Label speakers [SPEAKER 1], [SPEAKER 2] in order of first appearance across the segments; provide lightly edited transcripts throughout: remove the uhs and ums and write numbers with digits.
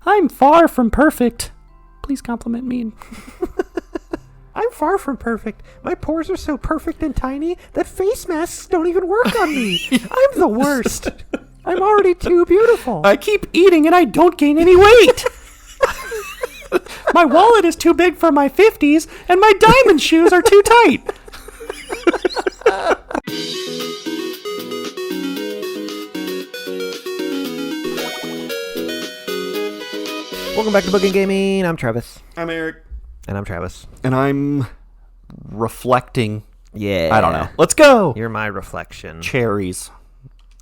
[SPEAKER 1] I'm far from perfect. Please compliment me.
[SPEAKER 2] I'm far from perfect. My pores are so perfect and tiny that face masks don't even work on me. I'm the worst. I'm already too beautiful.
[SPEAKER 1] I keep eating and I don't gain any weight. My wallet is too big for my 50s and my diamond shoes are too tight.
[SPEAKER 2] Welcome back to Bookend Gaming. I'm Travis.
[SPEAKER 3] I'm Eric.
[SPEAKER 2] And I'm Travis.
[SPEAKER 3] And I'm reflecting.
[SPEAKER 2] Yeah.
[SPEAKER 3] I don't know. Let's go.
[SPEAKER 2] You're my reflection.
[SPEAKER 3] Cherries.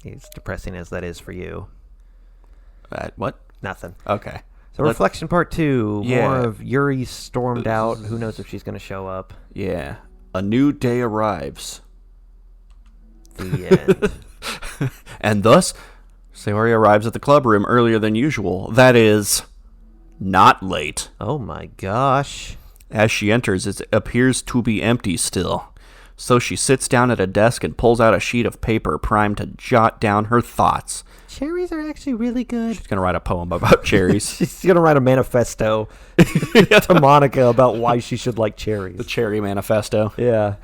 [SPEAKER 2] As depressing as that is for you.
[SPEAKER 3] What?
[SPEAKER 2] Nothing.
[SPEAKER 3] Okay.
[SPEAKER 2] So reflection part 2.
[SPEAKER 3] Yeah.
[SPEAKER 2] More of Yuri stormed out. Who knows if she's going to show up.
[SPEAKER 3] Yeah. A new day arrives.
[SPEAKER 2] The end.
[SPEAKER 3] And thus, Sayori arrives at the club room earlier than usual. That is, not late.
[SPEAKER 2] Oh my gosh.
[SPEAKER 3] As she enters, it appears to be empty still. So she sits down at a desk and pulls out a sheet of paper primed to jot down her thoughts.
[SPEAKER 2] Cherries are actually really good.
[SPEAKER 3] She's going to write a poem about cherries.
[SPEAKER 2] She's going to write a manifesto to Monika about why she should like cherries.
[SPEAKER 3] The Cherry Manifesto.
[SPEAKER 2] Yeah.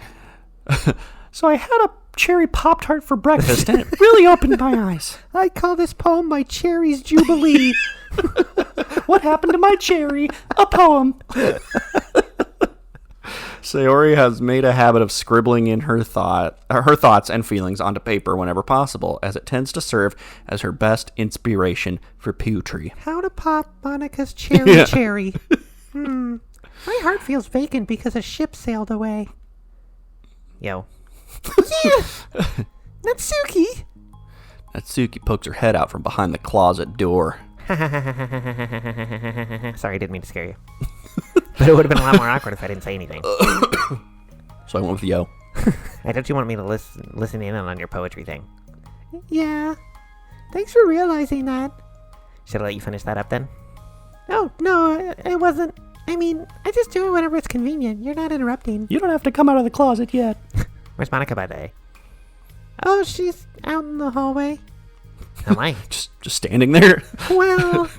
[SPEAKER 1] So I had a cherry Pop-Tart for breakfast and it really opened my eyes.
[SPEAKER 2] I call this poem my Cherries Jubilee.
[SPEAKER 1] What happened to my cherry? A poem.
[SPEAKER 3] Sayori has made a habit of scribbling in her thoughts and feelings onto paper whenever possible, as it tends to serve as her best inspiration for poetry.
[SPEAKER 2] How to pop Monika's cherry. My heart feels vacant because a ship sailed away. Yo. Yeah! Natsuki!
[SPEAKER 3] Natsuki pokes her head out from behind the closet door.
[SPEAKER 2] Sorry, I didn't mean to scare you. But it would have been a lot more awkward if I didn't say anything.
[SPEAKER 3] So I went with yo.
[SPEAKER 2] I thought you wanted me to listen in on your poetry thing. Yeah. Thanks for realizing that. Should I let you finish that up then? Oh, no, it wasn't. I mean, I just do it whenever it's convenient. You're not interrupting.
[SPEAKER 1] You don't have to come out of the closet yet.
[SPEAKER 2] Where's Monika, by the way? Oh, she's out in the hallway. Am I?
[SPEAKER 3] Just standing there.
[SPEAKER 2] Well...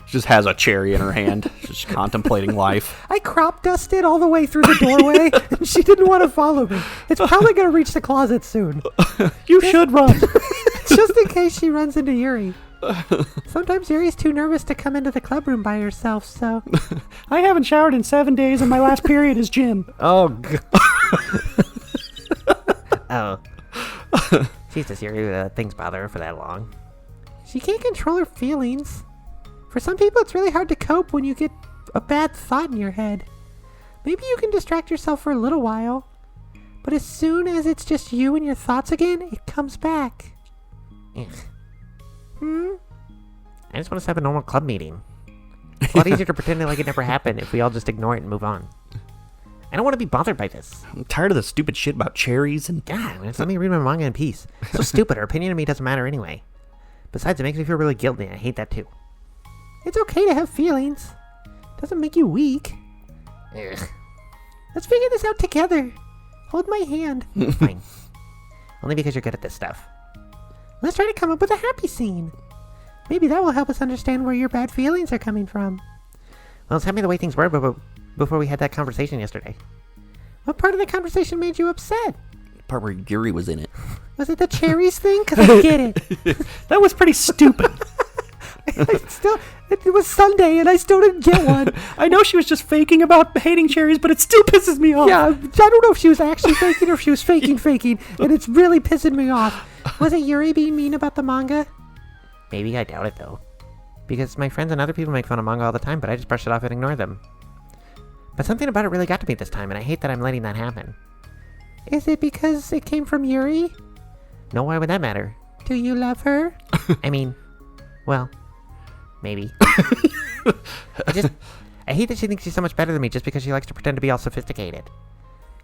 [SPEAKER 3] She just has a cherry in her hand, just contemplating life.
[SPEAKER 2] I crop dusted all the way through the doorway, and she didn't want to follow me. It's probably going to reach the closet soon.
[SPEAKER 1] You should run.
[SPEAKER 2] Just in case she runs into Yuri. Sometimes Yuri's too nervous to come into the club room by herself, so...
[SPEAKER 1] I haven't showered in 7 days, and my last period is gym.
[SPEAKER 2] Oh, God. Oh. Jesus, Yuri, things bother her for that long. She can't control her feelings. For some people, it's really hard to cope when you get a bad thought in your head. Maybe you can distract yourself for a little while, but as soon as it's just you and your thoughts again, it comes back. Ugh. I just want us to have a normal club meeting. It's a lot easier to pretend like it never happened if we all just ignore it and move on. I don't want to be bothered by this.
[SPEAKER 3] I'm tired of the stupid shit about cherries and...
[SPEAKER 2] God, just let me read my manga in peace. It's so stupid. Her opinion of me doesn't matter anyway. Besides, it makes me feel really guilty. I hate that too. It's okay to have feelings. Doesn't make you weak. Ugh. Let's figure this out together. Hold my hand. Fine. Only because you're good at this stuff. Let's try to come up with a happy scene. Maybe that will help us understand where your bad feelings are coming from. Well, tell me the way things were before we had that conversation yesterday. What part of the conversation made you upset?
[SPEAKER 3] The part where Yuri was in it.
[SPEAKER 2] Was it the cherries thing? Because I get it.
[SPEAKER 1] That was pretty stupid.
[SPEAKER 2] It was Sunday and I still didn't get one.
[SPEAKER 1] I know she was just faking about hating cherries, but it still pisses me off.
[SPEAKER 2] Yeah, I don't know if she was actually faking or if she was faking, and it's really pissing me off. Was it Yuri being mean about the manga? Maybe, I doubt it though. Because my friends and other people make fun of manga all the time, but I just brush it off and ignore them. But something about it really got to me this time, and I hate that I'm letting that happen. Is it because it came from Yuri? No, why would that matter? Do you love her? I mean, well... Maybe. I hate that she thinks she's so much better than me just because she likes to pretend to be all sophisticated.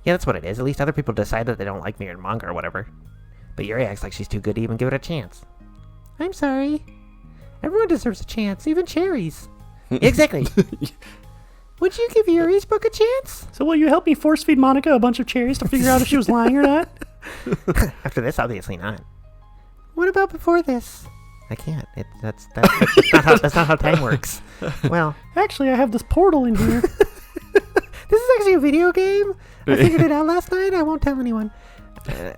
[SPEAKER 2] Yeah, that's what it is. At least other people decide that they don't like me or manga or whatever. But Yuri acts like she's too good to even give it a chance. I'm sorry. Everyone deserves a chance, even cherries. Exactly. Would you give Yuri's book a chance?
[SPEAKER 1] So will you help me force feed Monika a bunch of cherries to figure out if she was lying or not?
[SPEAKER 2] After this, obviously not. What about before this? I can't. That's not how time works. Well,
[SPEAKER 1] Actually, I have this portal in here.
[SPEAKER 2] this is actually a video game. I figured it out last night. I won't tell anyone.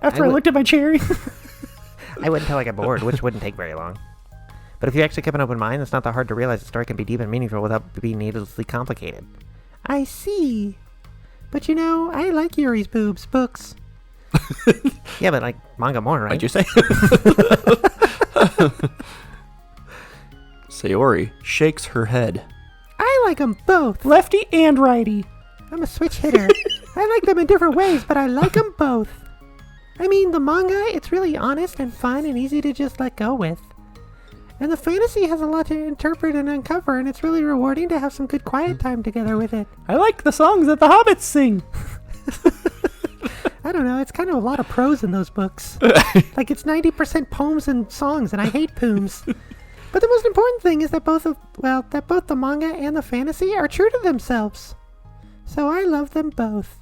[SPEAKER 1] After I looked at my cherry.
[SPEAKER 2] I wouldn't until I get bored, which wouldn't take very long. But if you actually keep an open mind, it's not that hard to realize the story can be deep and meaningful without being needlessly complicated. I see. But I like Yuri's books. Yeah, but like manga more, right?
[SPEAKER 3] What'd you say? Sayori shakes her head.
[SPEAKER 2] I like them both.
[SPEAKER 1] Lefty and righty.
[SPEAKER 2] I'm a switch hitter. I like them in different ways, but I like them both. I mean, the manga, it's really honest and fun and easy to just let go with. And the fantasy has a lot to interpret and uncover, and it's really rewarding to have some good quiet time together with it.
[SPEAKER 1] I like the songs that the hobbits sing.
[SPEAKER 2] I don't know, it's kind of a lot of prose in those books. Like, it's 90% poems and songs, and I hate poems. But the most important thing is that both the manga and the fantasy are true to themselves. So I love them both.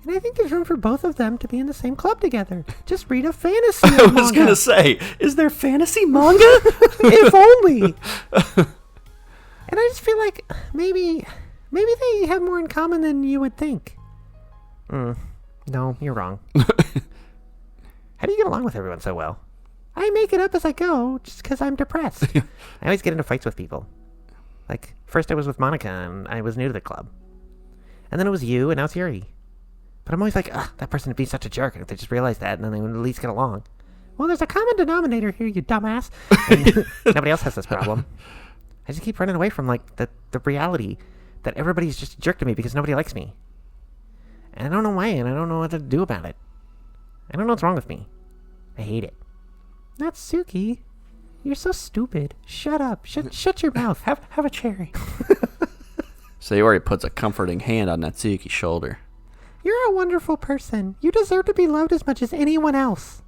[SPEAKER 2] And I think there's room for both of them to be in the same club together. Just read a fantasy
[SPEAKER 3] I was
[SPEAKER 2] manga.
[SPEAKER 3] going to say,
[SPEAKER 1] Is there fantasy manga?
[SPEAKER 2] If only. And I just feel like maybe they have more in common than you would think. No, you're wrong. How do you get along with everyone so well? I make it up as I go, just because I'm depressed. I always get into fights with people. Like, first I was with Monika, and I was new to the club. And then it was you, and now it's Yuri. But I'm always like, that person would be such a jerk, and if they just realize that, and then they would at least get along. Well, there's a common denominator here, you dumbass. And nobody else has this problem. I just keep running away from, like, the reality that everybody's just a jerk to me because nobody likes me. And I don't know why, and I don't know what to do about it. I don't know what's wrong with me. I hate it. Natsuki, you're so stupid. Shut up. Shut your mouth.
[SPEAKER 1] Have a cherry.
[SPEAKER 3] Sayori puts a comforting hand on Natsuki's shoulder.
[SPEAKER 2] You're a wonderful person. You deserve to be loved as much as anyone else.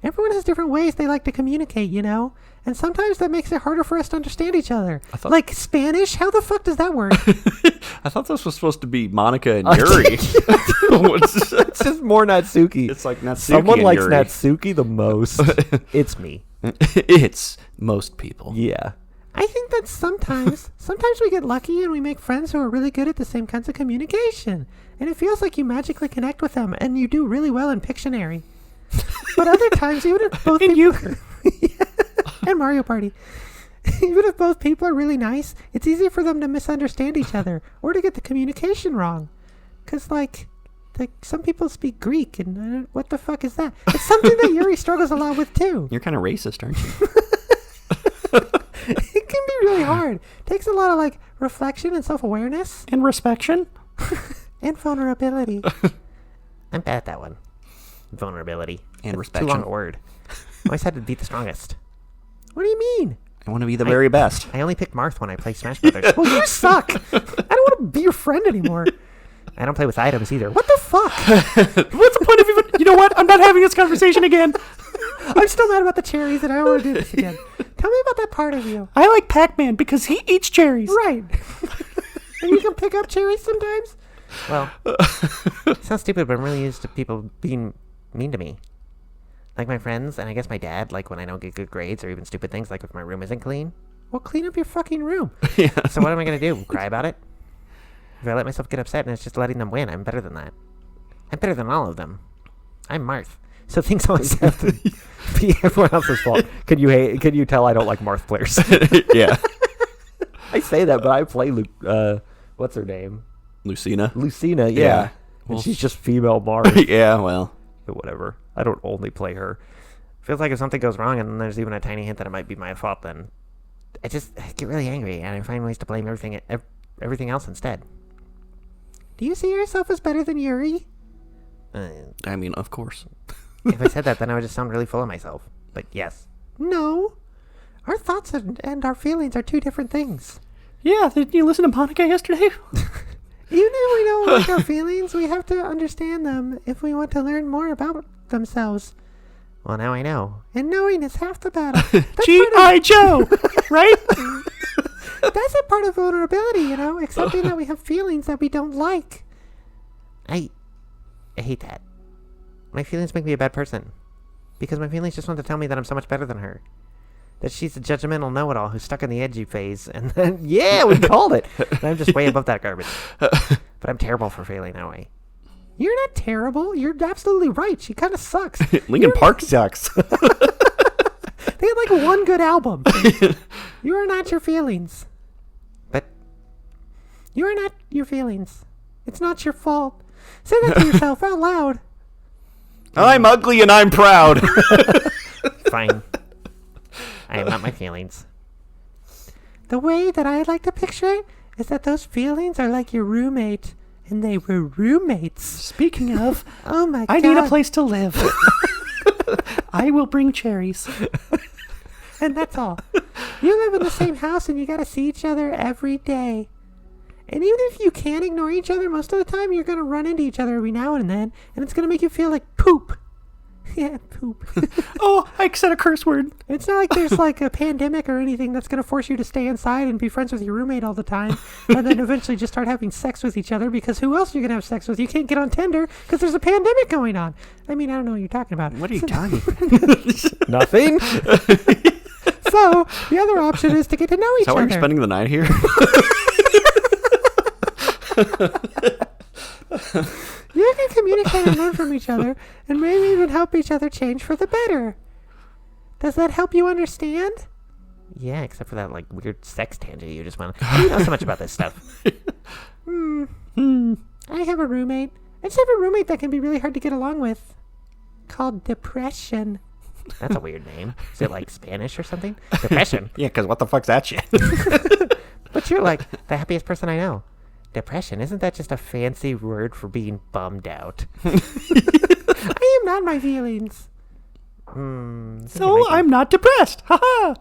[SPEAKER 2] Everyone has different ways they like to communicate, And sometimes that makes it harder for us to understand each other. Like Spanish? How the fuck does that work?
[SPEAKER 3] I thought this was supposed to be Monika and Yuri.
[SPEAKER 2] It's just more Natsuki.
[SPEAKER 3] It's like Natsuki
[SPEAKER 2] Someone
[SPEAKER 3] and
[SPEAKER 2] likes
[SPEAKER 3] Yuri.
[SPEAKER 2] Natsuki the most. It's me.
[SPEAKER 3] It's most people.
[SPEAKER 2] Yeah. I think that sometimes we get lucky and we make friends who are really good at the same kinds of communication. And it feels like you magically connect with them and you do really well in Pictionary. But other times, even if both people... and Mario Party. Even if both people are really nice, it's easy for them to misunderstand each other or to get the communication wrong. Because, some people speak Greek, and what the fuck is that? It's something that Yuri struggles a lot with, too.
[SPEAKER 3] You're kind of racist, aren't you?
[SPEAKER 2] It can be really hard. It takes a lot of, reflection and self-awareness.
[SPEAKER 1] And respection.
[SPEAKER 2] And vulnerability. I'm bad at that one. Vulnerability.
[SPEAKER 3] And
[SPEAKER 2] It's too long a
[SPEAKER 3] respection.
[SPEAKER 2] word. I always had to beat the strongest. What do you mean?
[SPEAKER 3] I want to be the very best.
[SPEAKER 2] I only pick Marth when I play Smash Brothers. Well, you suck. I don't want to be your friend anymore. I don't play with items either. What the fuck?
[SPEAKER 1] What's the point of even... You know what? I'm not having this conversation again.
[SPEAKER 2] I'm still mad about the cherries and I don't want to do this again. Tell me about that part of you.
[SPEAKER 1] I like Pac-Man because he eats cherries.
[SPEAKER 2] Right. And you can pick up cherries sometimes? Well, it sounds stupid, but I'm really used to people being mean to me. Like my friends, and I guess my dad, when I don't get good grades or even stupid things, like if my room isn't clean. Well, clean up your fucking room.
[SPEAKER 3] Yeah.
[SPEAKER 2] So what am I going to do? Cry about it? If I let myself get upset and it's just letting them win, I'm better than that. I'm better than all of them. I'm Marth. So things always have to be everyone else's fault. Can you tell I don't like Marth players?
[SPEAKER 3] Yeah.
[SPEAKER 2] I say that, but I play what's her name?
[SPEAKER 3] Lucina.
[SPEAKER 2] Lucina, yeah.
[SPEAKER 3] Yeah.
[SPEAKER 2] And
[SPEAKER 3] Well,
[SPEAKER 2] she's just female Marth.
[SPEAKER 3] Yeah, well.
[SPEAKER 2] But whatever. I don't only play her. Feels like if something goes wrong and there's even a tiny hint that it might be my fault, then I get really angry and I find ways to blame everything else instead. Do you see yourself as better than Yuri?
[SPEAKER 3] I mean, of course.
[SPEAKER 2] If I said that, then I would just sound really full of myself. But yes. No. Our thoughts and our feelings are two different things.
[SPEAKER 1] Yeah, did you listen to Monika yesterday?
[SPEAKER 2] Even if we don't like our feelings, we have to understand them if we want to learn more about themselves. Well, now I know. And knowing is half the battle.
[SPEAKER 1] G.I. Joe! Right?
[SPEAKER 2] That's a part of vulnerability, accepting that we have feelings that we don't like. I hate that. My feelings make me a bad person. Because my feelings just want to tell me that I'm so much better than her. that she's a judgmental know-it-all who's stuck in the edgy phase. And then, yeah, we called it. And I'm just way above that garbage. But I'm terrible for feeling that way. You're not terrible. You're absolutely right. She kind of sucks.
[SPEAKER 3] Linkin Park sucks.
[SPEAKER 2] They had like one good album. You are not your feelings. But you are not your feelings. It's not your fault. Say that to yourself out loud.
[SPEAKER 3] I'm ugly and I'm proud.
[SPEAKER 2] Fine. I am not my feelings. The way that I like to picture it is that those feelings are like your roommate. And they were roommates.
[SPEAKER 1] Speaking of,
[SPEAKER 2] Oh my God.
[SPEAKER 1] I need a place to live. I will bring cherries.
[SPEAKER 2] And that's all. You live in the same house and you gotta see each other every day. And even if you can't ignore each other, most of the time you're gonna run into each other every now and then, and it's gonna make you feel like poop. Yeah, poop.
[SPEAKER 1] Oh, I said a curse word.
[SPEAKER 2] It's not like there's like a pandemic or anything that's gonna force you to stay inside and be friends with your roommate all the time, and then eventually just start having sex with each other, because who else are you gonna have sex with? You can't get on Tinder because there's a pandemic going on. I mean, I don't know what you're talking about.
[SPEAKER 3] What are you talking about?
[SPEAKER 2] Nothing. So the other option is to get to know each
[SPEAKER 3] Is that why
[SPEAKER 2] other.
[SPEAKER 3] you're spending the night here?
[SPEAKER 2] You can communicate and learn from each other, and maybe even help each other change for the better. Does that help you understand? Yeah, except for that like weird sex tangent you just went on. You know so much about this stuff. I have a roommate. I just have a roommate that can be really hard to get along with. Called depression. That's a weird name. Is it like Spanish or something? Depression.
[SPEAKER 3] Yeah, because what the fuck's that shit?
[SPEAKER 2] But you're like the happiest person I know. Depression, isn't that just a fancy word for being bummed out? I am not my feelings.
[SPEAKER 1] So I'm not depressed. Haha.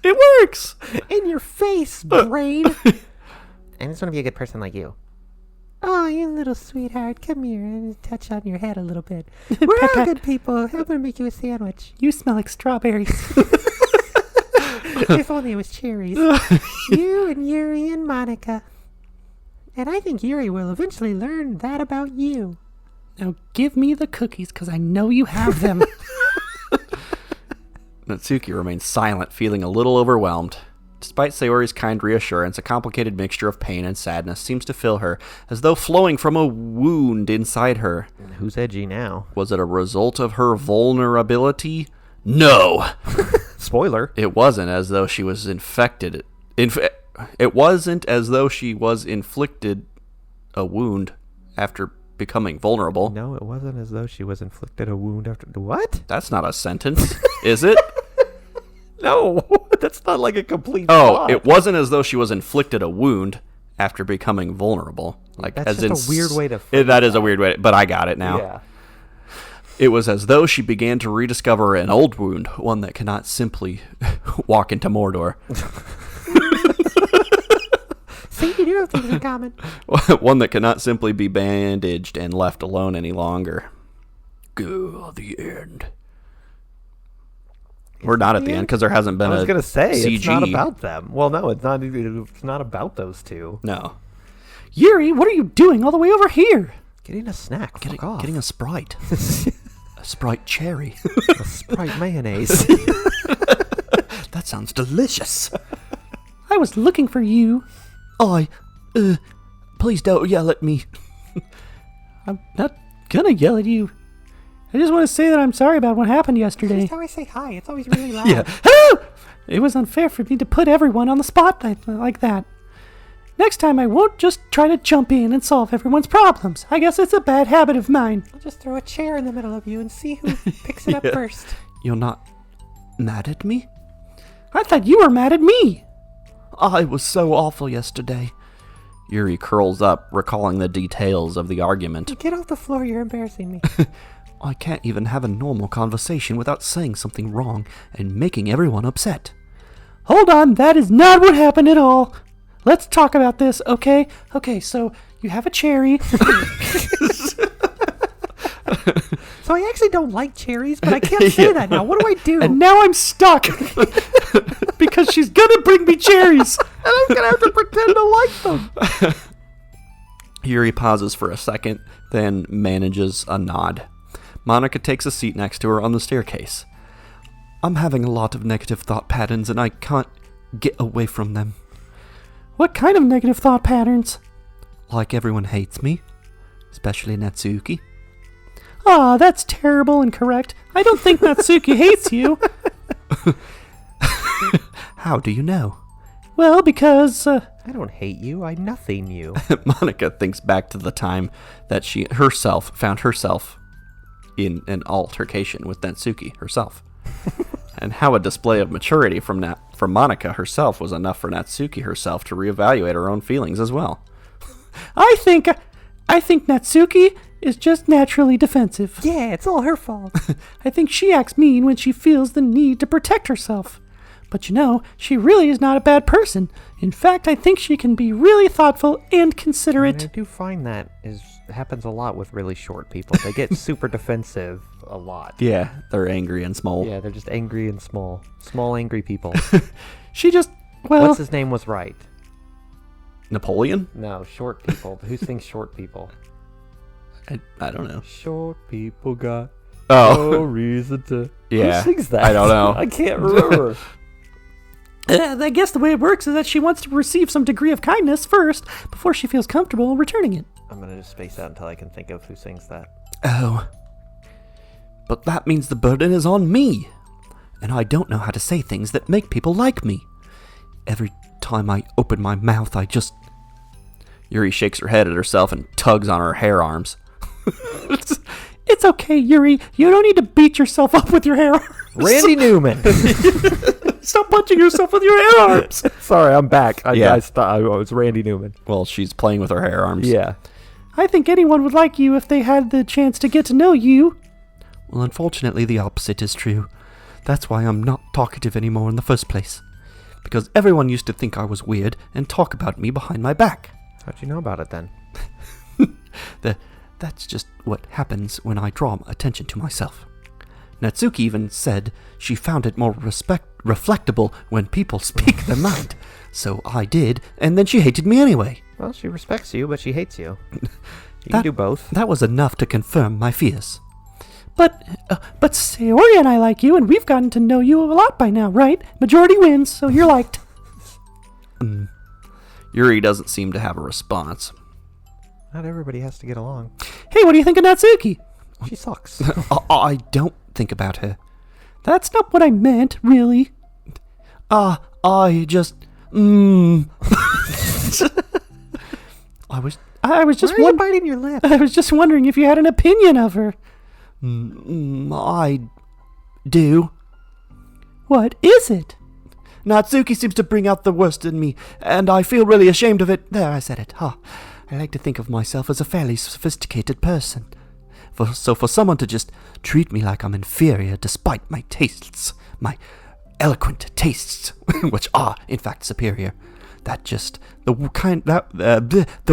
[SPEAKER 1] It works.
[SPEAKER 2] In your face, brain. I just want to be a good person like you. Oh, you little sweetheart. Come here and touch on your head a little bit. We're all
[SPEAKER 1] Pet.
[SPEAKER 2] good people. I'm going to make you a sandwich.
[SPEAKER 1] You smell like strawberries.
[SPEAKER 2] If only it was cherries. You and Yuri and Monika. And I think Yuri will eventually learn that about you.
[SPEAKER 1] Now give me the cookies, because I know you have them.
[SPEAKER 3] Natsuki remains silent, feeling a little overwhelmed. Despite Sayori's kind reassurance, a complicated mixture of pain and sadness seems to fill her, as though flowing from a wound inside her.
[SPEAKER 2] Who's edgy now?
[SPEAKER 3] Was it a result of her vulnerability? No!
[SPEAKER 2] Spoiler.
[SPEAKER 3] It wasn't as though she was infected. It wasn't as though she was inflicted a wound after becoming vulnerable.
[SPEAKER 2] No, it wasn't as though she was inflicted a wound after... What?
[SPEAKER 3] That's not a sentence, is it?
[SPEAKER 2] No, that's not like a complete
[SPEAKER 3] Oh,
[SPEAKER 2] thought.
[SPEAKER 3] it wasn't as though she was inflicted a wound after becoming vulnerable. Like,
[SPEAKER 2] That's
[SPEAKER 3] as
[SPEAKER 2] just a weird way to
[SPEAKER 3] that is a weird way, but I got it now.
[SPEAKER 2] Yeah.
[SPEAKER 3] It was as though she began to rediscover an old wound, one that cannot simply walk into Mordor.
[SPEAKER 2] See, you do have things in common.
[SPEAKER 3] One that cannot simply be bandaged and left alone any longer. Go, the end. We're not at the end because there hasn't been
[SPEAKER 2] I was
[SPEAKER 3] a
[SPEAKER 2] going to say,
[SPEAKER 3] CG.
[SPEAKER 2] it's not about them. Well, no, it's not about those two.
[SPEAKER 3] No.
[SPEAKER 1] Yuri, what are you doing all the way over here?
[SPEAKER 2] Getting a snack. Fuck off.
[SPEAKER 3] Getting a Sprite. A Sprite cherry.
[SPEAKER 2] a Sprite mayonnaise.
[SPEAKER 3] That sounds delicious.
[SPEAKER 1] I was looking for you.
[SPEAKER 3] Please don't yell at me.
[SPEAKER 1] I'm not gonna yell at you. I just want to say that I'm sorry about what happened yesterday.
[SPEAKER 2] Just always say hi. It's always really loud.
[SPEAKER 3] Yeah.
[SPEAKER 1] Ah! It was unfair for me to put everyone on the spotlight like that. Next time I won't just try to jump in and solve everyone's problems. I guess it's a bad habit of mine.
[SPEAKER 2] I'll just throw a chair in the middle of you and see who picks it up first.
[SPEAKER 3] You're not mad at me?
[SPEAKER 1] I thought you were mad at me.
[SPEAKER 3] I was so awful yesterday. Yuri curls up, recalling the details of the argument.
[SPEAKER 2] Get off the floor. You're embarrassing me.
[SPEAKER 3] I can't even have a normal conversation without saying something wrong and making everyone upset.
[SPEAKER 1] Hold on, that is not what happened at all. Let's talk about this, okay? Okay, so you have a cherry.
[SPEAKER 2] So I actually don't like cherries, but I can't say that now. What do I do?
[SPEAKER 1] And now I'm stuck. Because she's gonna bring me cherries.
[SPEAKER 2] And I'm going to have to pretend to like them.
[SPEAKER 3] Yuri pauses for a second, then manages a nod. Monika takes a seat next to her on the staircase. I'm having a lot of negative thought patterns and I can't get away from them.
[SPEAKER 1] What kind of negative thought patterns?
[SPEAKER 3] Like everyone hates me, especially Natsuki.
[SPEAKER 1] Ah, that's terrible and correct. I don't think Natsuki hates you.
[SPEAKER 3] How do you know?
[SPEAKER 1] Well, because,
[SPEAKER 2] I don't hate you, I nothing you.
[SPEAKER 3] Monika thinks back to the time that she herself found herself in an altercation with Natsuki herself. And how a display of maturity from Monika herself was enough for Natsuki herself to reevaluate her own feelings as well.
[SPEAKER 1] I think Natsuki is just naturally defensive.
[SPEAKER 2] Yeah, it's all her fault.
[SPEAKER 1] I think she acts mean when she feels the need to protect herself. But you know, she really is not a bad person. In fact, I think she can be really thoughtful and considerate.
[SPEAKER 2] I do find that happens a lot with really short people. They get super defensive a lot.
[SPEAKER 3] Yeah, they're angry and small.
[SPEAKER 2] Yeah, they're just angry and small. Small, angry people.
[SPEAKER 1] She just, well...
[SPEAKER 2] What's his name was right?
[SPEAKER 3] Napoleon?
[SPEAKER 2] No, short people. Who sings short people?
[SPEAKER 3] I don't know.
[SPEAKER 2] Short people got
[SPEAKER 3] Oh.
[SPEAKER 2] no reason to...
[SPEAKER 3] Yeah.
[SPEAKER 2] Who sings that?
[SPEAKER 3] I don't know.
[SPEAKER 2] I can't remember.
[SPEAKER 1] I guess the way it works is that she wants to receive some degree of kindness first before she feels comfortable returning it.
[SPEAKER 2] I'm going to just space out until I can think of who sings that.
[SPEAKER 3] Oh. But that means the burden is on me. And I don't know how to say things that make people like me. Every time I open my mouth, I just... Yuri shakes her head at herself and tugs on her hair arms.
[SPEAKER 1] It's okay, Yuri. You don't need to beat yourself up with your hair arms.
[SPEAKER 2] Randy Newman.
[SPEAKER 1] Stop punching yourself with your hair arms.
[SPEAKER 2] Sorry, I'm back.
[SPEAKER 3] Yeah.
[SPEAKER 2] I was Randy Newman.
[SPEAKER 3] Well, she's playing with her hair arms.
[SPEAKER 2] Yeah.
[SPEAKER 1] I think anyone would like you if they had the chance to get to know you.
[SPEAKER 3] Well, unfortunately, the opposite is true. That's why I'm not talkative anymore in the first place. Because everyone used to think I was weird and talk about me behind my back.
[SPEAKER 2] How'd you know about it then?
[SPEAKER 3] That's just what happens when I draw attention to myself. Natsuki even said she found it more reflectable when people speak their mind. So I did, and then she hated me anyway.
[SPEAKER 2] Well, she respects you, but she hates you. You can do both.
[SPEAKER 3] That was enough to confirm my fears.
[SPEAKER 1] But Sayori and I like you, and we've gotten to know you a lot by now, right? Majority wins, so you're liked.
[SPEAKER 3] Yuri doesn't seem to have a response.
[SPEAKER 2] Not everybody has to get along.
[SPEAKER 1] Hey, what do you think of Natsuki?
[SPEAKER 2] She sucks.
[SPEAKER 3] I don't think about her.
[SPEAKER 1] That's not what I meant, really.
[SPEAKER 3] I just... I was
[SPEAKER 1] just
[SPEAKER 2] Why are you biting your lip?
[SPEAKER 1] I was just wondering if you had an opinion of her.
[SPEAKER 3] I do.
[SPEAKER 1] What is it?
[SPEAKER 3] Natsuki seems to bring out the worst in me, and I feel really ashamed of it. There, I said it. I like to think of myself as a fairly sophisticated person. So for someone to just treat me like I'm inferior despite my tastes, my eloquent tastes, which are, in fact, superior, that just, the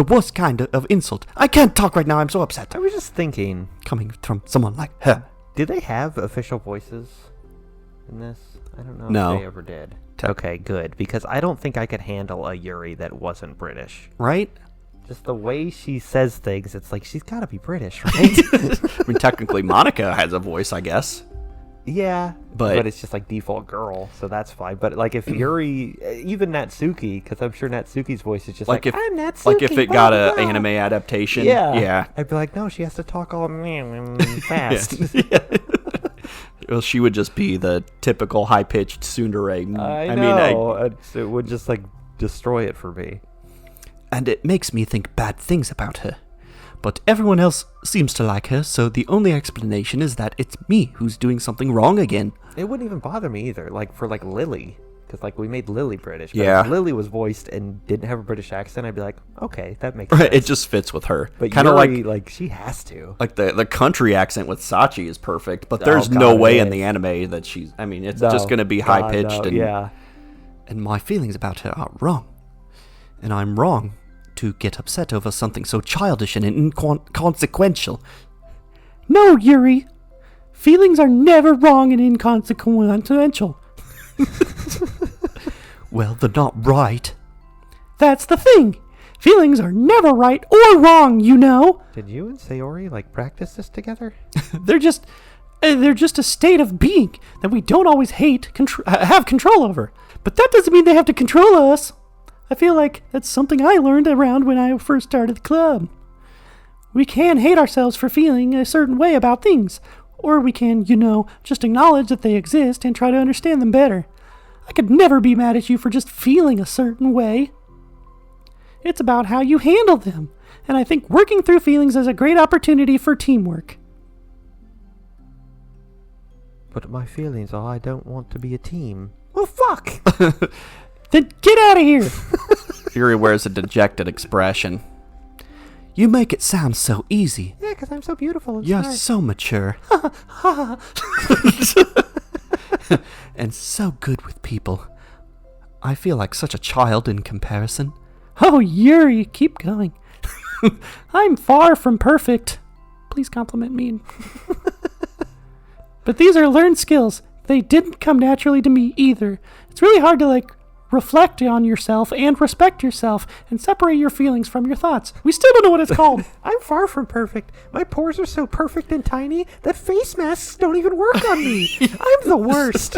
[SPEAKER 3] worst kind of insult. I can't talk right now, I'm so upset.
[SPEAKER 2] I was just thinking,
[SPEAKER 3] Coming from someone like her.
[SPEAKER 2] did they have official voices in this? I don't know
[SPEAKER 3] No.
[SPEAKER 2] if they ever did. Okay, good, because I don't think I could handle a Yuri that wasn't British.
[SPEAKER 3] Right?
[SPEAKER 2] Just the way she says things, it's like, she's got to be British, right?
[SPEAKER 3] I mean, technically, Monika has a voice, I guess.
[SPEAKER 2] Yeah,
[SPEAKER 3] But-
[SPEAKER 2] but it's just like default girl, so that's fine. But like if Yuri, even Natsuki, because I'm sure Natsuki's voice is just like,
[SPEAKER 3] if
[SPEAKER 2] I'm Natsuki.
[SPEAKER 3] like if it
[SPEAKER 2] blah,
[SPEAKER 3] got
[SPEAKER 2] blah,
[SPEAKER 3] an
[SPEAKER 2] blah."
[SPEAKER 3] anime adaptation.
[SPEAKER 2] Yeah.
[SPEAKER 3] Yeah.
[SPEAKER 2] I'd be like, no, she has to talk all fast.
[SPEAKER 3] Well, she would just be the typical high-pitched tsundere.
[SPEAKER 2] I know. It would just like destroy it for me.
[SPEAKER 3] And it makes me think bad things about her. But everyone else seems to like her, so the only explanation is that it's me who's doing something wrong again.
[SPEAKER 2] It wouldn't even bother me either. Like for like Lily, because like we made Lily British. But
[SPEAKER 3] Yeah.
[SPEAKER 2] if Lily was voiced and didn't have a British accent, I'd be like, okay, that makes
[SPEAKER 3] Right,
[SPEAKER 2] sense.
[SPEAKER 3] it just fits with her.
[SPEAKER 2] But
[SPEAKER 3] Kind of
[SPEAKER 2] Yuri,
[SPEAKER 3] like
[SPEAKER 2] she has to.
[SPEAKER 3] the country accent with Sachi is perfect, but
[SPEAKER 2] Oh,
[SPEAKER 3] there's
[SPEAKER 2] God,
[SPEAKER 3] no
[SPEAKER 2] it
[SPEAKER 3] way in
[SPEAKER 2] is.
[SPEAKER 3] the anime that she's... I mean, it's
[SPEAKER 2] No,
[SPEAKER 3] just going to be
[SPEAKER 2] God,
[SPEAKER 3] high-pitched.
[SPEAKER 2] no,
[SPEAKER 3] And,
[SPEAKER 2] yeah.
[SPEAKER 3] and my feelings about her are wrong. And I'm wrong to get upset over something so childish and inconsequential.
[SPEAKER 1] No, Yuri. Feelings are never wrong and inconsequential.
[SPEAKER 3] Well, they're not right.
[SPEAKER 1] That's the thing. Feelings are never right or wrong, you know.
[SPEAKER 2] Did you and Sayori like practice this together?
[SPEAKER 1] They're just... They're just a state of being that we don't always have control over. But that doesn't mean they have to control us. I feel like that's something I learned around when I first started the club. We can hate ourselves for feeling a certain way about things, or we can, just acknowledge that they exist and try to understand them better. I could never be mad at you for just feeling a certain way. It's about how you handle them, and I think working through feelings is a great opportunity for teamwork.
[SPEAKER 2] But my feelings are I don't want to be a team. Well, fuck!
[SPEAKER 1] Then get out of here!
[SPEAKER 3] Yuri wears a dejected expression. You make it sound so easy.
[SPEAKER 2] Yeah, because I'm so beautiful and
[SPEAKER 3] You're
[SPEAKER 2] smart.
[SPEAKER 3] so mature. And so good with people. I feel like such a child in comparison.
[SPEAKER 1] Oh, Yuri, keep going. I'm far from perfect. Please compliment me. But these are learned skills. They didn't come naturally to me either. It's really hard to, reflect on yourself and respect yourself and separate your feelings from your thoughts. We still don't know what it's called.
[SPEAKER 2] I'm far from perfect. My pores are so perfect and tiny that face masks don't even work on me. I'm the worst.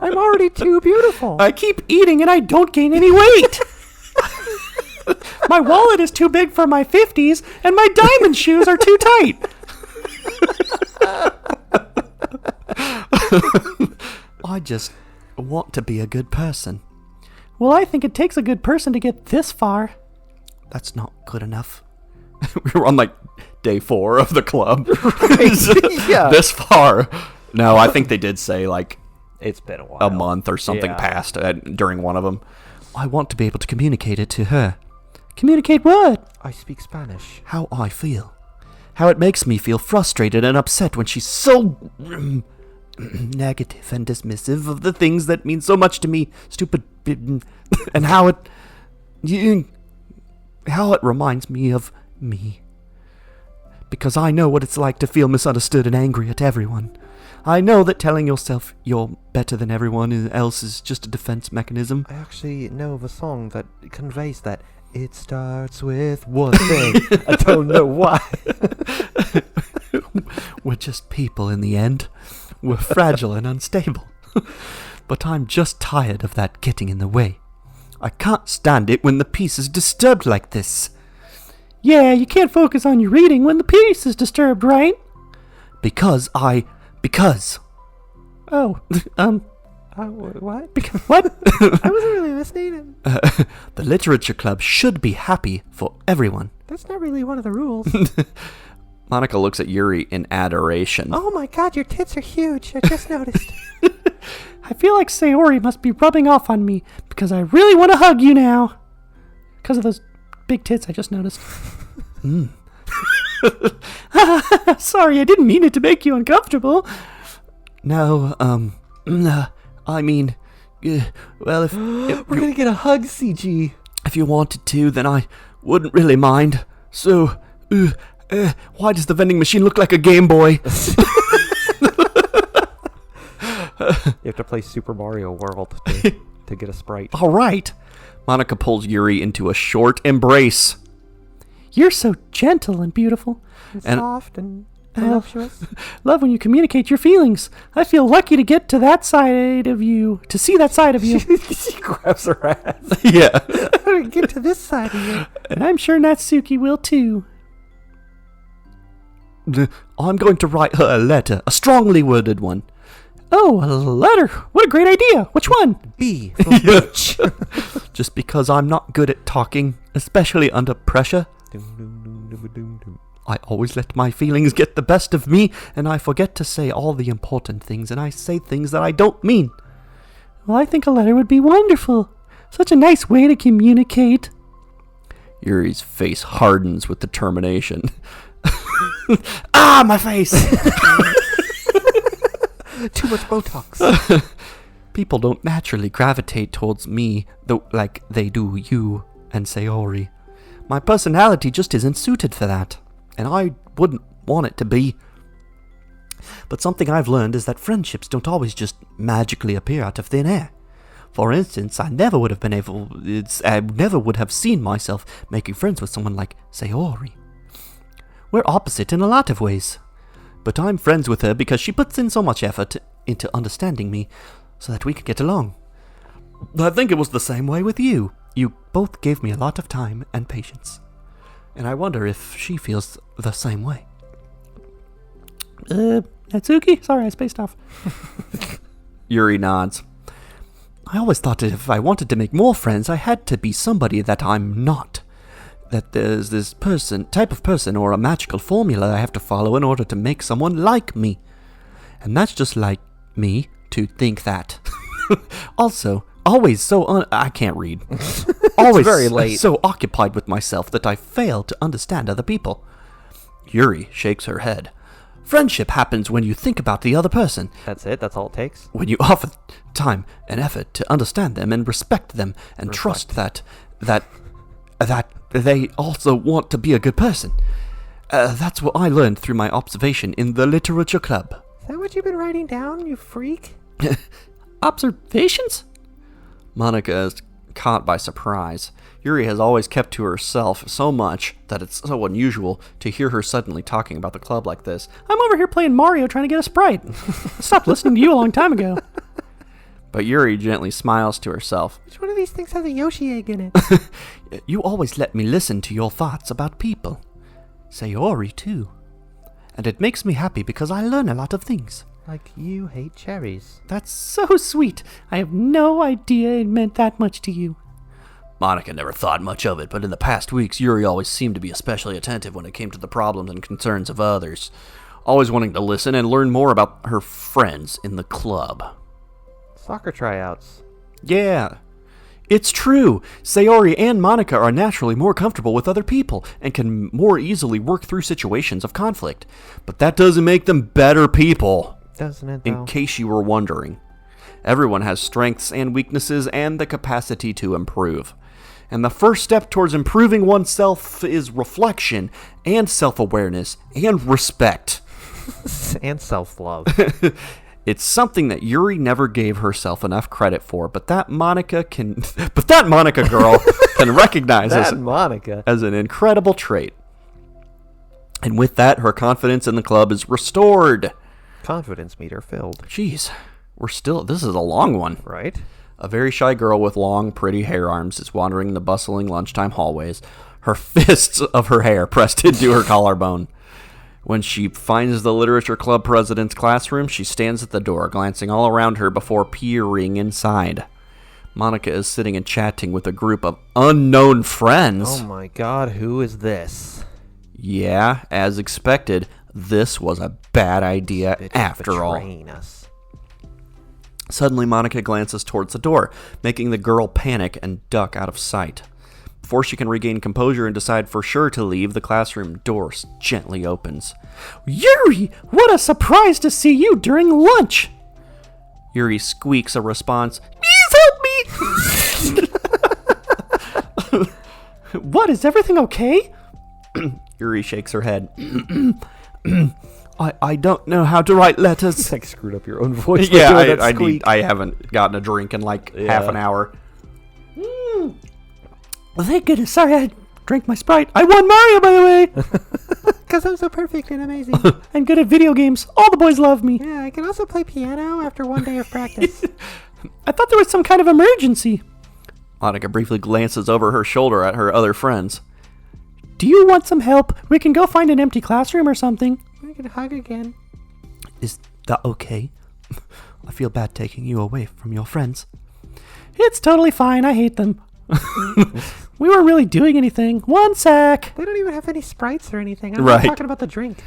[SPEAKER 2] I'm already too beautiful.
[SPEAKER 1] I keep eating and I don't gain any weight. My wallet is too big for my 50s and my diamond shoes are too tight.
[SPEAKER 3] I just want to be a good person.
[SPEAKER 1] Well, I think it takes a good person to get this far.
[SPEAKER 3] That's not good enough. We're on day 4 of the club.
[SPEAKER 2] Yeah.
[SPEAKER 3] This far. No, I think they did say
[SPEAKER 2] It's been a while.
[SPEAKER 3] a month or something passed during one of them. I want to be able to communicate it to her.
[SPEAKER 1] Communicate what?
[SPEAKER 2] I speak Spanish.
[SPEAKER 3] How I feel. How it makes me feel frustrated and upset when she's so negative and dismissive of the things that mean so much to me. Stupid. And how it reminds me of me. Because I know what it's like to feel misunderstood and angry at everyone. I know that telling yourself you're better than everyone else is just a defense mechanism.
[SPEAKER 2] I actually know of a song that conveys that. It starts with one thing. I don't know why.
[SPEAKER 3] We're just people in the end. We're fragile and unstable. But I'm just tired of that getting in the way. I can't stand it when the peace is disturbed like this.
[SPEAKER 1] Yeah, you can't focus on your reading when the peace is disturbed, right?
[SPEAKER 3] Because.
[SPEAKER 1] Oh,
[SPEAKER 2] What?
[SPEAKER 1] what?
[SPEAKER 2] I wasn't really listening.
[SPEAKER 3] The literature club should be happy for everyone.
[SPEAKER 2] That's not really one of the rules.
[SPEAKER 3] Monika looks at Yuri in adoration.
[SPEAKER 2] Oh my god, your tits are huge. I just noticed.
[SPEAKER 1] I feel like Sayori must be rubbing off on me because I really want to hug you now. Because of those big tits I just noticed. Sorry, I didn't mean it to make you uncomfortable.
[SPEAKER 3] No, I mean, well, if
[SPEAKER 2] We're gonna get a hug, CG.
[SPEAKER 3] if you wanted to, then I wouldn't really mind. So, why does the vending machine look like a Game Boy?
[SPEAKER 2] You have to play Super Mario World to get a Sprite.
[SPEAKER 3] All right. Monika pulls Yuri into a short embrace.
[SPEAKER 1] You're so gentle and beautiful.
[SPEAKER 3] And-
[SPEAKER 2] Soft and
[SPEAKER 1] I
[SPEAKER 2] voluptuous.
[SPEAKER 1] love when you communicate your feelings. I feel lucky to get to that side of you, to see that side of you.
[SPEAKER 2] She grabs her ass.
[SPEAKER 3] Yeah.
[SPEAKER 2] Get to this side of you.
[SPEAKER 1] And I'm sure Natsuki will too.
[SPEAKER 3] I'm going to write her a letter, a strongly worded one.
[SPEAKER 1] Oh, a letter. What a great idea. Which one?
[SPEAKER 2] B for bitch.
[SPEAKER 3] Just because I'm not good at talking, especially under pressure. I always let my feelings get the best of me, and I forget to say all the important things, and I say things that I don't mean.
[SPEAKER 1] Well, I think a letter would be wonderful. Such a nice way to communicate.
[SPEAKER 3] Yuri's face hardens with determination. Ah, my face!
[SPEAKER 2] Too much Botox.
[SPEAKER 3] People don't naturally gravitate towards me like they do you and Sayori. My personality just isn't suited for that, and I wouldn't want it to be. But something I've learned is that friendships don't always just magically appear out of thin air. For instance, I never would have seen myself making friends with someone like Sayori. We're opposite in a lot of ways. But I'm friends with her because she puts in so much effort into understanding me so that we can get along. I think it was the same way with you. You both gave me a lot of time and patience. And I wonder if she feels the same way.
[SPEAKER 1] Natsuki? Sorry, I spaced off.
[SPEAKER 3] Yuri nods. I always thought that if I wanted to make more friends, I had to be somebody that I'm not. That there's this type of person or a magical formula I have to follow in order to make someone like me. And that's just like me to think that. Also, always so I can't read. Always
[SPEAKER 2] very late.
[SPEAKER 3] So occupied with myself that I fail to understand other people. Yuri shakes her head. Friendship happens when you think about the other person.
[SPEAKER 2] That's it? That's all it takes?
[SPEAKER 3] When you offer time and effort to understand them and respect them and trust that they also want to be a good person. That's what I learned through my observation in the literature club.
[SPEAKER 2] Is that what you've been writing down, you freak?
[SPEAKER 1] Observations?
[SPEAKER 3] Monika is caught by surprise. Yuri has always kept to herself so much that it's so unusual to hear her suddenly talking about the club like this.
[SPEAKER 1] I'm over here playing Mario trying to get a Sprite. I stopped listening to you a long time ago.
[SPEAKER 3] But Yuri gently smiles to herself.
[SPEAKER 2] Which one of these things has a Yoshi egg in it?
[SPEAKER 3] You always let me listen to your thoughts about people. Sayori, too. And it makes me happy because I learn a lot of things.
[SPEAKER 2] Like you hate cherries.
[SPEAKER 1] That's so sweet. I have no idea it meant that much to you.
[SPEAKER 3] Monika never thought much of it, but in the past weeks, Yuri always seemed to be especially attentive when it came to the problems and concerns of others, always wanting to listen and learn more about her friends in the club.
[SPEAKER 2] Soccer tryouts.
[SPEAKER 3] Yeah, it's true. Sayori and Monika are naturally more comfortable with other people and can more easily work through situations of conflict. But that doesn't make them better people.
[SPEAKER 2] Doesn't it, though?
[SPEAKER 3] In case you were wondering. Everyone has strengths and weaknesses and the capacity to improve. And the first step towards improving oneself is reflection and self-awareness and respect.
[SPEAKER 2] And self-love.
[SPEAKER 3] It's something that Yuri never gave herself enough credit for, but that Monika girl can recognize
[SPEAKER 2] That Monika.
[SPEAKER 3] as an incredible trait. And with that, her confidence in the club is restored.
[SPEAKER 2] Confidence meter filled.
[SPEAKER 3] Jeez, this is a long one.
[SPEAKER 2] Right?
[SPEAKER 3] A very shy girl with long, pretty hair arms is wandering the bustling lunchtime hallways, her fists of her hair pressed into her collarbone. When she finds the literature club president's classroom, she stands at the door, glancing all around her before peering inside. Monika is sitting and chatting with a group of unknown friends.
[SPEAKER 2] Oh my god, who is this?
[SPEAKER 3] Yeah, as expected, this was a bad idea after all.
[SPEAKER 2] Us.
[SPEAKER 3] Suddenly, Monika glances towards the door, making the girl panic and duck out of sight. Before she can regain composure and decide for sure to leave, the classroom door gently opens.
[SPEAKER 1] Yuri, what a surprise to see you during lunch!
[SPEAKER 3] Yuri squeaks a response.
[SPEAKER 1] Please help me! What, is everything okay?
[SPEAKER 3] Yuri shakes her head. I don't know how to write letters.
[SPEAKER 2] Like screwed up your own voice.
[SPEAKER 3] Yeah, I haven't gotten a drink in like half an hour.
[SPEAKER 1] Well, thank goodness. Sorry, I drank my Sprite. I won Mario, by the way.
[SPEAKER 2] Because I'm so perfect and amazing.
[SPEAKER 1] I'm good at video games. All the boys love me.
[SPEAKER 2] Yeah, I can also play piano after one day of practice.
[SPEAKER 1] I thought there was some kind of emergency.
[SPEAKER 3] Monika briefly glances over her shoulder at her other friends.
[SPEAKER 1] Do you want some help? We can go find an empty classroom or something.
[SPEAKER 2] I can hug again.
[SPEAKER 3] Is that okay? I feel bad taking you away from your friends.
[SPEAKER 1] It's totally fine. I hate them. We weren't really doing anything. One sec.
[SPEAKER 2] They don't even have any sprites or anything. I'm
[SPEAKER 3] Right.
[SPEAKER 2] not talking about the drink.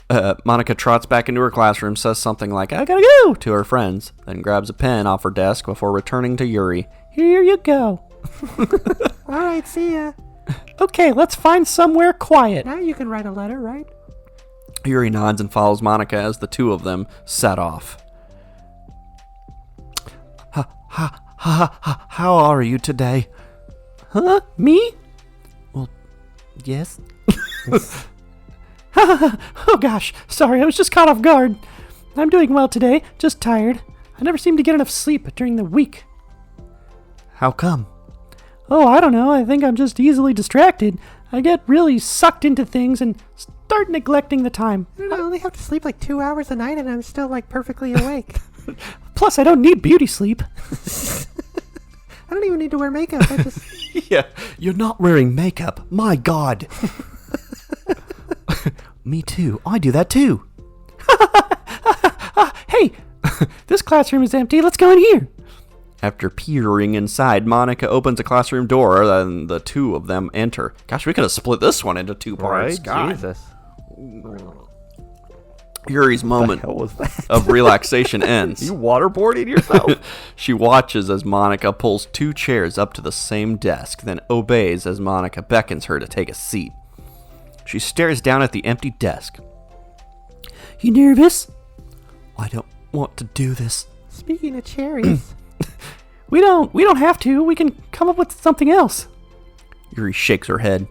[SPEAKER 3] Monika trots back into her classroom, says something like, I gotta go, to her friends, then grabs a pen off her desk before returning to Yuri.
[SPEAKER 1] Here you go.
[SPEAKER 2] All right, see ya.
[SPEAKER 1] Okay, let's find somewhere quiet.
[SPEAKER 2] Now you can write a letter, right?
[SPEAKER 3] Yuri nods and follows Monika as the two of them set off. How are you today?
[SPEAKER 1] Huh? Me?
[SPEAKER 3] Well, yes.
[SPEAKER 1] Oh gosh, sorry, I was just caught off guard. I'm doing well today, just tired. I never seem to get enough sleep during the week.
[SPEAKER 3] How come?
[SPEAKER 1] Oh, I don't know. I think I'm just easily distracted. I get really sucked into things and start neglecting the time.
[SPEAKER 2] I only have to sleep like 2 hours a night and I'm still like perfectly awake.
[SPEAKER 1] Plus, I don't need beauty sleep.
[SPEAKER 2] I don't even need to wear makeup. I just...
[SPEAKER 3] Yeah, you're not wearing makeup. My God. Me too. I do that too.
[SPEAKER 1] Hey, this classroom is empty. Let's go in here.
[SPEAKER 3] After peering inside, Monika opens a classroom door, and the two of them enter. Gosh, we could have split this one into two parts. God.
[SPEAKER 2] Jesus.
[SPEAKER 3] Yuri's moment
[SPEAKER 2] What the hell was that?
[SPEAKER 3] of relaxation ends.
[SPEAKER 2] You waterboarding yourself?
[SPEAKER 3] She watches as Monika pulls two chairs up to the same desk, then obeys as Monika beckons her to take a seat. She stares down at the empty desk.
[SPEAKER 1] You nervous?
[SPEAKER 3] I don't want to do this.
[SPEAKER 2] Speaking of cherries.
[SPEAKER 1] We don't have to. We can come up with something else.
[SPEAKER 3] Yuri shakes her head.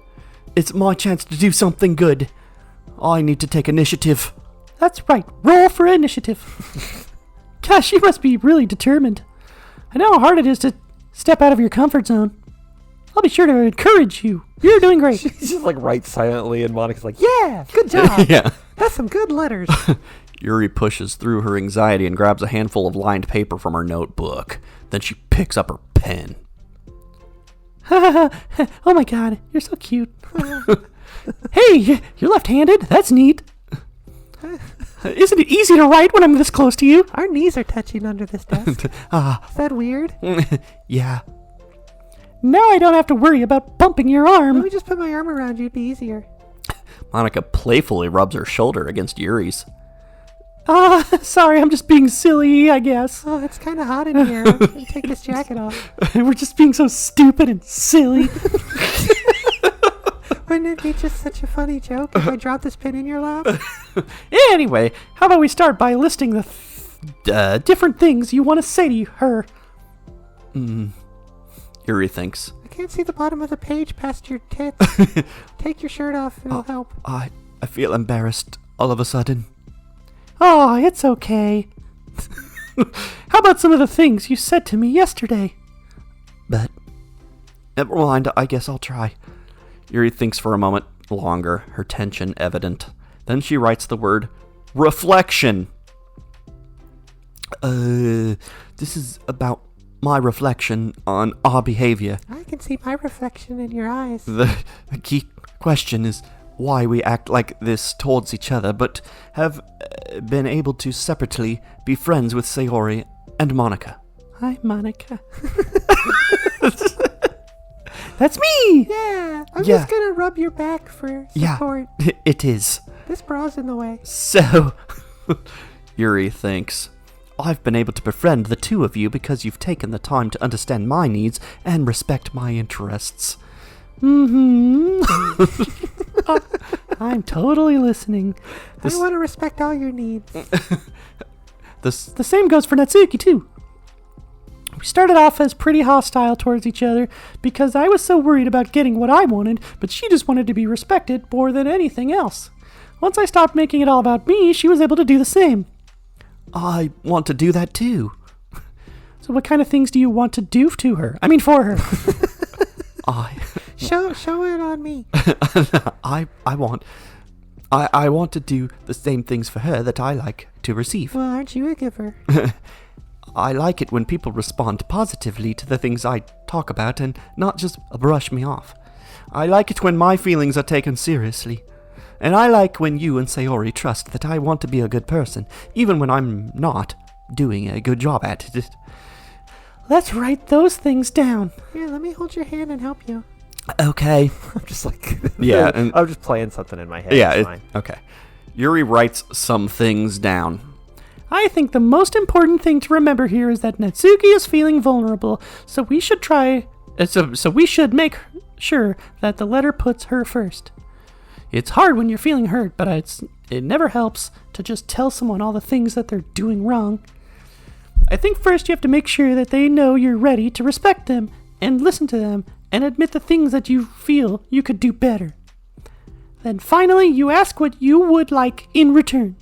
[SPEAKER 3] It's my chance to do something good. I need to take initiative.
[SPEAKER 1] That's right. Roll for initiative. Gosh, you must be really determined. I know how hard it is to step out of your comfort zone. I'll be sure to encourage you. You're doing great.
[SPEAKER 2] She's just like writes silently and Monica's like, yeah, good job.
[SPEAKER 3] Yeah.
[SPEAKER 2] That's some good letters.
[SPEAKER 3] Yuri pushes through her anxiety and grabs a handful of lined paper from her notebook. Then she picks up her pen.
[SPEAKER 1] Oh my God, you're so cute. Hey, you're left-handed? That's neat. Isn't it easy to write when I'm this close to you?
[SPEAKER 2] Our knees are touching under this desk. Is that weird?
[SPEAKER 3] Yeah.
[SPEAKER 1] Now I don't have to worry about bumping your
[SPEAKER 2] Let
[SPEAKER 1] arm.
[SPEAKER 2] me just put my arm around you. It'd be easier.
[SPEAKER 3] Monika playfully rubs her shoulder against Yuri's.
[SPEAKER 1] Sorry, I'm just being silly, I guess.
[SPEAKER 2] Oh, it's kind of hot in here. I'm going to take this jacket off.
[SPEAKER 1] We're just being so stupid and silly.
[SPEAKER 2] Wouldn't it be just such a funny joke if I dropped this pin in your lap?
[SPEAKER 1] Anyway, how about we start by listing the different things you want to say to her?
[SPEAKER 3] Yuri thinks.
[SPEAKER 2] I can't see the bottom of the page past your tits. Take your shirt off. It'll help.
[SPEAKER 3] I feel embarrassed all of a sudden.
[SPEAKER 1] Oh, it's okay. How about some of the things you said to me yesterday?
[SPEAKER 3] But never mind, I guess I'll try. Yuri thinks for a moment longer, her tension evident. Then she writes the word reflection. This is about my reflection on our behavior.
[SPEAKER 2] I can see my reflection in your eyes.
[SPEAKER 3] The key question is why we act like this towards each other, but have been able to separately be friends with Sayori and Monika.
[SPEAKER 1] Hi, Monika. That's me!
[SPEAKER 2] Yeah, I'm
[SPEAKER 3] Yeah.
[SPEAKER 2] just going to rub your back for support.
[SPEAKER 3] Yeah, it is.
[SPEAKER 2] This bra's in the way.
[SPEAKER 3] So, Yuri thinks, I've been able to befriend the two of you because you've taken the time to understand my needs and respect my interests.
[SPEAKER 1] Mm-hmm. I'm totally listening.
[SPEAKER 2] I want to respect all your needs.
[SPEAKER 1] The same goes for Natsuki, too. We started off as pretty hostile towards each other because I was so worried about getting what I wanted, but she just wanted to be respected more than anything else. Once I stopped making it all about me, she was able to do the same.
[SPEAKER 3] I want to do that too.
[SPEAKER 1] So what kind of things do you want to do to her? I mean, for her.
[SPEAKER 2] Show it on me.
[SPEAKER 3] I want to do the same things for her that I like to receive.
[SPEAKER 2] Well, aren't you a giver?
[SPEAKER 3] I like it when people respond positively to the things I talk about and not just brush me off. I like it when my feelings are taken seriously. And I like when you and Sayori trust that I want to be a good person, even when I'm not doing a good job at it.
[SPEAKER 1] Let's write those things down.
[SPEAKER 2] Here, let me hold your hand and help you.
[SPEAKER 3] Okay.
[SPEAKER 2] I'm just like...
[SPEAKER 3] Yeah, and-
[SPEAKER 2] I'm just playing something in my head.
[SPEAKER 3] Yeah,
[SPEAKER 2] it's fine.
[SPEAKER 3] okay. Yuri writes some things down.
[SPEAKER 1] I think the most important thing to remember here is that Natsuki is feeling vulnerable, so we should make sure that the letter puts her first. It's hard when you're feeling hurt, but it never helps to just tell someone all the things that they're doing wrong. I think first you have to make sure that they know you're ready to respect them and listen to them and admit the things that you feel you could do better. Then finally, you ask what you would like in return.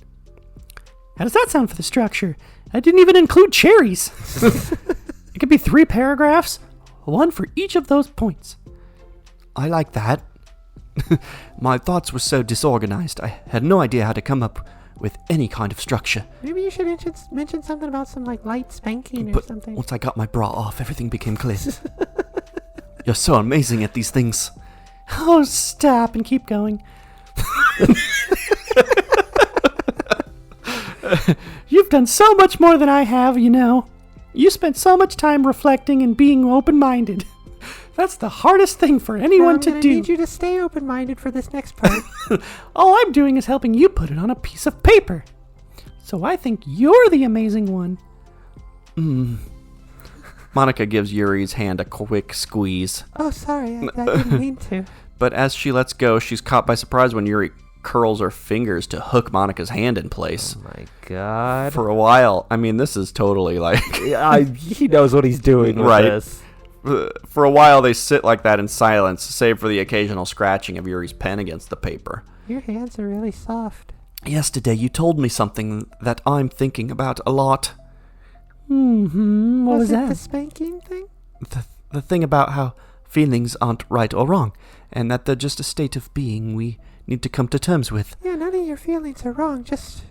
[SPEAKER 1] How does that sound for the structure? I didn't even include cherries. It could be 3 paragraphs 1 for each of those points.
[SPEAKER 3] I like that. My thoughts were so disorganized, I had no idea how to come up with any kind of structure.
[SPEAKER 2] Maybe you should mention something about some like light spanking or
[SPEAKER 3] But
[SPEAKER 2] something.
[SPEAKER 3] once I got my bra off, everything became clear. You're so amazing at these things.
[SPEAKER 1] Oh, stop and keep going. You've done so much more than I have, you know. You spent so much time reflecting and being open-minded. That's the hardest thing for anyone to do.
[SPEAKER 2] I need you to stay open-minded for this next part.
[SPEAKER 1] All I'm doing is helping you put it on a piece of paper. So I think you're the amazing one.
[SPEAKER 3] Monika gives Yuri's hand a quick squeeze.
[SPEAKER 2] Oh, sorry, I didn't mean to.
[SPEAKER 3] But as she lets go, she's caught by surprise when Yuri curls her fingers to hook Monika's hand in place.
[SPEAKER 2] Oh my god.
[SPEAKER 3] For a while, I mean, this is totally like...
[SPEAKER 2] he knows what he's doing with
[SPEAKER 3] Right.
[SPEAKER 2] this.
[SPEAKER 3] For a while, they sit like that in silence, save for the occasional scratching of Yuri's pen against the paper.
[SPEAKER 2] Your hands are really soft.
[SPEAKER 3] Yesterday, you told me something that I'm thinking about a lot.
[SPEAKER 1] What was
[SPEAKER 2] it
[SPEAKER 1] that?
[SPEAKER 2] the spanking thing?
[SPEAKER 3] The thing about how feelings aren't right or wrong, and that they're just a state of being we need to come to terms with.
[SPEAKER 2] Yeah, none of your feelings are wrong. Just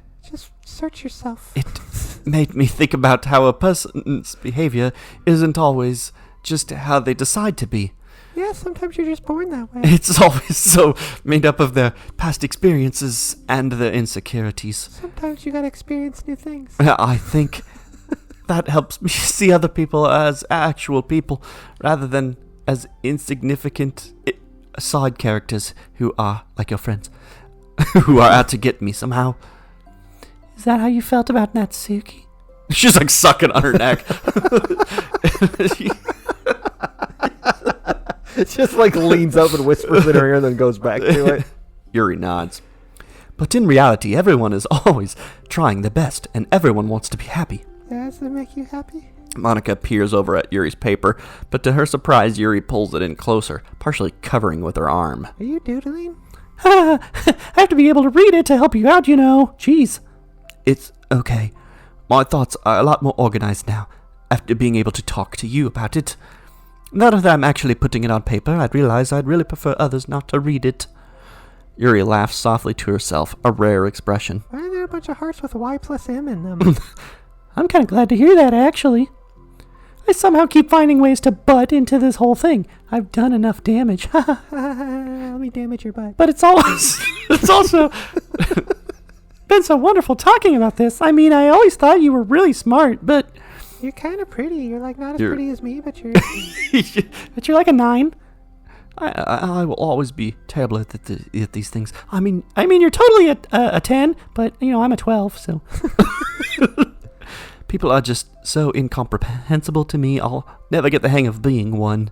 [SPEAKER 2] search yourself.
[SPEAKER 3] It made me think about how a person's behavior isn't always just how they decide to be.
[SPEAKER 2] Yeah, sometimes you're just born that way.
[SPEAKER 3] It's always so made up of their past experiences and their insecurities.
[SPEAKER 2] Sometimes you gotta experience new things.
[SPEAKER 3] I think that helps me see other people as actual people rather than as insignificant side characters who are like your friends, who are out to get me somehow.
[SPEAKER 1] Is that how you felt about Natsuki?
[SPEAKER 3] She's like sucking on her neck.
[SPEAKER 2] Just like leans up and whispers in her ear and then goes back to it.
[SPEAKER 3] Yuri nods. But in reality, everyone is always trying their best, and everyone wants to be happy.
[SPEAKER 2] Yeah, does it make you happy?
[SPEAKER 3] Monika peers over at Yuri's paper, but to her surprise, Yuri pulls it in closer, partially covering with her arm.
[SPEAKER 2] Are you doodling?
[SPEAKER 1] I have to be able to read it to help you out, you know. Jeez.
[SPEAKER 3] It's okay. My thoughts are a lot more organized now, after being able to talk to you about it. Now that I'm actually putting it on paper, I realize I'd really prefer others not to read it. Yuri laughs softly to herself, a rare expression.
[SPEAKER 2] Why are there a bunch of hearts with Y plus M in them?
[SPEAKER 1] I'm kind of glad to hear that, actually. I somehow keep finding ways to butt into this whole thing. I've done enough damage.
[SPEAKER 2] Let me damage your butt.
[SPEAKER 1] But it's also been so wonderful talking about this. I mean, I always thought you were really smart, but...
[SPEAKER 2] You're kind of pretty. You're like not as
[SPEAKER 3] You're-
[SPEAKER 2] pretty as me, but you're...
[SPEAKER 1] But you're like a 9.
[SPEAKER 3] I will always be terrible at these things.
[SPEAKER 1] I mean, you're totally a 10, but, you know, I'm a 12, so...
[SPEAKER 3] People are just so incomprehensible to me, I'll never get the hang of being one.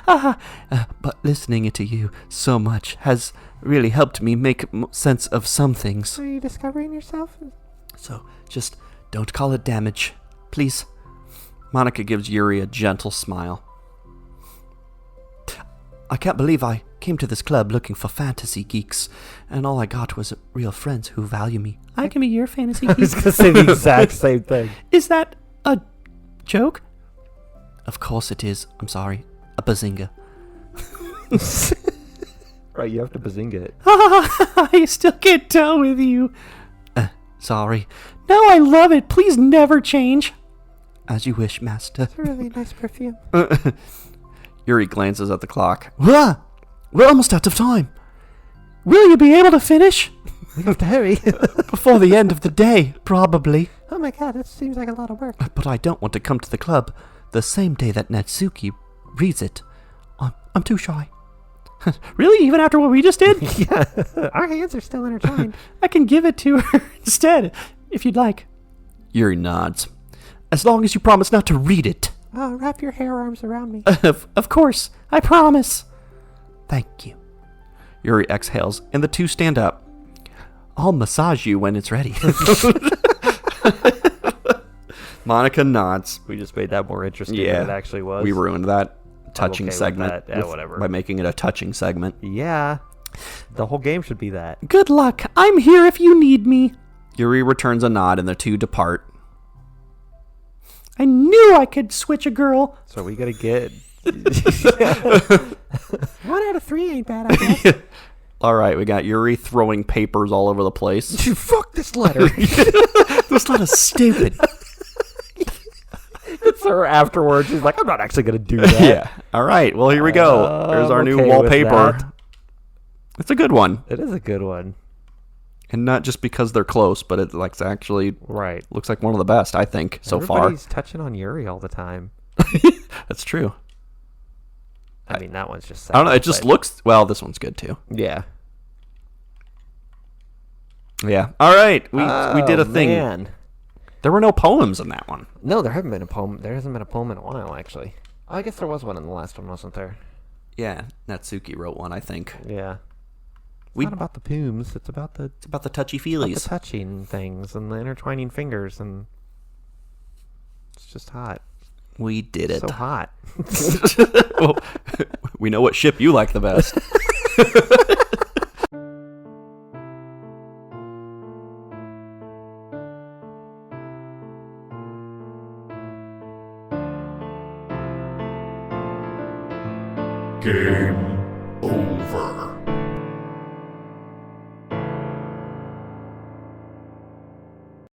[SPEAKER 3] But listening to you so much has really helped me make sense of some things.
[SPEAKER 2] Are you discovering yourself?
[SPEAKER 3] So just don't call it damage, please. Monika gives Yuri a gentle smile. I can't believe I came to this club looking for fantasy geeks, and all I got was real friends who value me.
[SPEAKER 1] I can be your fantasy
[SPEAKER 2] I was
[SPEAKER 1] geek.
[SPEAKER 2] going to say the exact same thing.
[SPEAKER 1] Is that a joke?
[SPEAKER 3] Of course it is. I'm sorry. A bazinga.
[SPEAKER 2] Right, you have to bazinga it.
[SPEAKER 1] I still can't tell with you.
[SPEAKER 3] Sorry.
[SPEAKER 1] No, I love it. Please never change.
[SPEAKER 3] As you wish, master.
[SPEAKER 2] It's a really nice perfume.
[SPEAKER 3] Yuri glances at the clock. We're almost out of time.
[SPEAKER 1] Will you be able to finish?
[SPEAKER 2] We have to hurry.
[SPEAKER 3] Before the end of the day, probably.
[SPEAKER 2] Oh my god, that seems like a lot of work.
[SPEAKER 3] But I don't want to come to the club the same day that Natsuki reads it. I'm too shy.
[SPEAKER 1] Really? Even after what we just did?
[SPEAKER 2] Yeah, our hands are still intertwined.
[SPEAKER 1] I can give it to her instead, if you'd like.
[SPEAKER 3] Yuri nods. As long as you promise not to read it.
[SPEAKER 2] Oh, wrap your hair arms around me.
[SPEAKER 1] Of course. I promise.
[SPEAKER 3] Thank you. Yuri exhales, and the two stand up. I'll massage you when it's ready. Monika nods.
[SPEAKER 2] We just made that more interesting
[SPEAKER 3] Yeah,
[SPEAKER 2] than it actually was.
[SPEAKER 3] We ruined that touching
[SPEAKER 2] okay with
[SPEAKER 3] segment
[SPEAKER 2] that. Yeah, whatever.
[SPEAKER 3] by making it a touching segment.
[SPEAKER 2] Yeah. The whole game should be that.
[SPEAKER 1] Good luck. I'm here if you need me.
[SPEAKER 3] Yuri returns a nod, and the two depart.
[SPEAKER 1] I knew I could switch a girl.
[SPEAKER 2] So we gotta get 1 out of 3 ain't bad, I guess.
[SPEAKER 3] All right, we got Yuri throwing papers all over the place.
[SPEAKER 2] Fuck this letter.
[SPEAKER 3] This letter's stupid.
[SPEAKER 2] It's her afterwards. She's like, I'm not actually gonna do that.
[SPEAKER 3] Yeah. All right. Well, here we go. There's our new
[SPEAKER 2] okay with
[SPEAKER 3] wallpaper.
[SPEAKER 2] that.
[SPEAKER 3] It's a good one,
[SPEAKER 2] It is a good one.
[SPEAKER 3] and not just because they're close, but it like actually
[SPEAKER 2] Right.
[SPEAKER 3] looks like one of the best I think so
[SPEAKER 2] Everybody's touching on Yuri all the time.
[SPEAKER 3] far. That's true.
[SPEAKER 2] I mean, that one's just sad.
[SPEAKER 3] I don't know. It just looks well. This one's good too.
[SPEAKER 2] Yeah.
[SPEAKER 3] Yeah. All right. We did a thing.
[SPEAKER 2] Man.
[SPEAKER 3] There were no poems in that one.
[SPEAKER 2] No, there hasn't been a poem in a while, actually. Oh, I guess there was one in the last one, wasn't there?
[SPEAKER 3] Yeah. Natsuki wrote one, I think.
[SPEAKER 2] Yeah.
[SPEAKER 3] We-
[SPEAKER 2] It's not about the pooms. It's about the
[SPEAKER 3] It's about the touchy
[SPEAKER 2] about the
[SPEAKER 3] feelies.
[SPEAKER 2] touching things and the intertwining fingers, and it's just hot.
[SPEAKER 3] We did it.
[SPEAKER 2] So hot.
[SPEAKER 3] Well, we know what ship you like the best.
[SPEAKER 4] Game